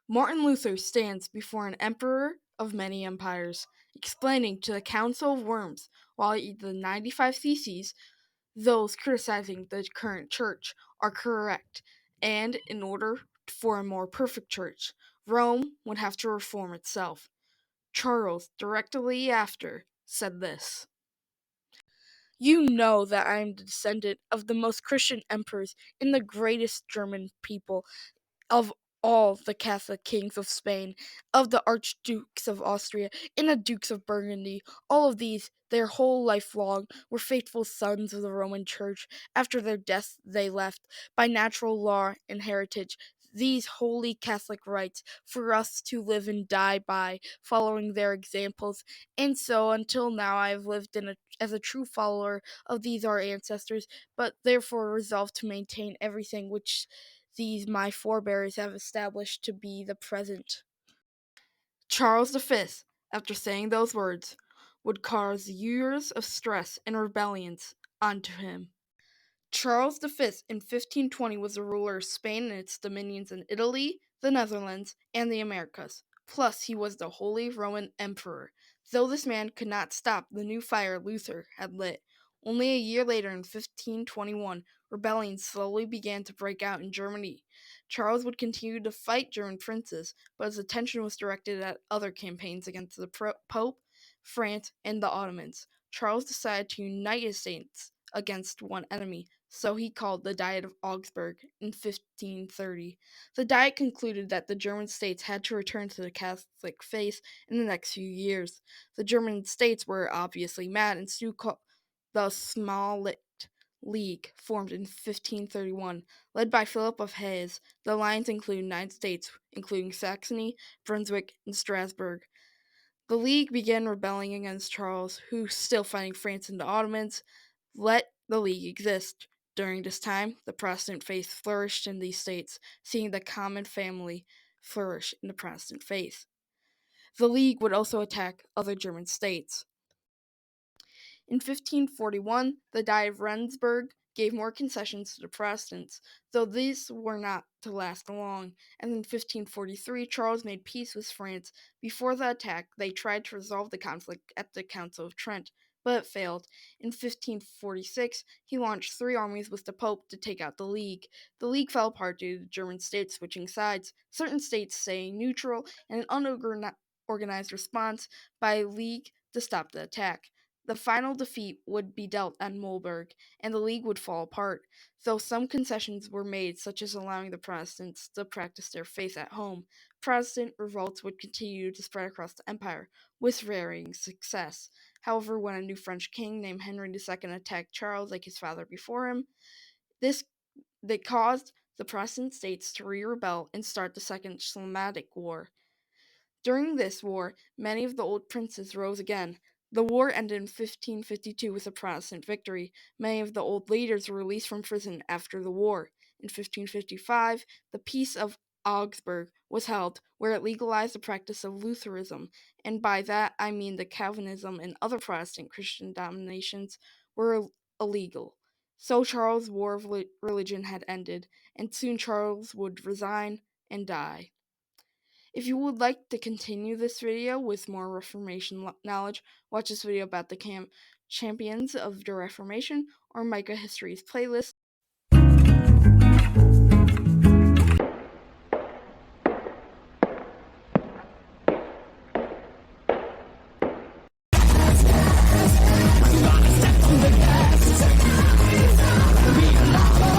Martin Luther stands before an emperor of many empires, explaining to the Council of Worms why the 95 Theses, those criticizing the current church, are correct, and in order for a more perfect church, Rome would have to reform itself. Charles, directly after, said this: "You know that I am the descendant of the most Christian emperors and the greatest German people of all the Catholic kings of Spain, of the archdukes of Austria, and the dukes of Burgundy. All of these, their whole life long, were faithful sons of the Roman Church. After their deaths, they left, by natural law and heritage, these holy Catholic rites for us to live and die by, following their examples. And so, until now, I have lived as a true follower of these our ancestors, but therefore resolved to maintain everything which these my forebears have established to be the present." Charles V, after saying those words, would cause years of stress and rebellions onto him. Charles V in 1520 was the ruler of Spain and its dominions in Italy, the Netherlands, and the Americas. Plus, he was the Holy Roman Emperor, though this man could not stop the new fire Luther had lit. Only a year later, in 1521, rebellions slowly began to break out in Germany. Charles would continue to fight German princes, but his attention was directed at other campaigns against the Pope, France, and the Ottomans. Charles decided to unite his states against one enemy, so he called the Diet of Augsburg in 1530. The Diet concluded that the German states had to return to the Catholic faith in the next few years. The German states were obviously mad and soon called the Smollett League, formed in 1531, led by Philip of Hesse. The alliance included 9 states, including Saxony, Brunswick, and Strasbourg. The League began rebelling against Charles, who, still fighting France and the Ottomans, let the League exist. During this time, the Protestant faith flourished in these states, seeing the common family flourish in the Protestant faith. The League would also attack other German states. In 1541, the Diet of Rendsburg gave more concessions to the Protestants, though these were not to last long, and in 1543 Charles made peace with France. Before the attack, they tried to resolve the conflict at the Council of Trent, but it failed. In 1546, he launched 3 armies with the Pope to take out the League. The League fell apart due to the German states switching sides, certain states staying neutral, and an unorganized response by the League to stop the attack. The final defeat would be dealt at Mulberg, and the League would fall apart, though some concessions were made, such as allowing the Protestants to practice their faith at home. Protestant revolts would continue to spread across the empire, with varying success. However, when a new French king named Henry II attacked Charles like his father before him, this they caused the Protestant states to re-rebel and start the Second Schismatic War. During this war, many of the old princes rose again. The war ended in 1552 with a Protestant victory. Many of the old leaders were released from prison after the war. In 1555, the Peace of Augsburg was held, where it legalized the practice of Lutheranism, and by that I mean that Calvinism and other Protestant Christian denominations were illegal. So Charles' war of religion had ended, and soon Charles would resign and die. If you would like to continue this video with more Reformation knowledge, watch this video about the champions of the Reformation or Micah History's playlist.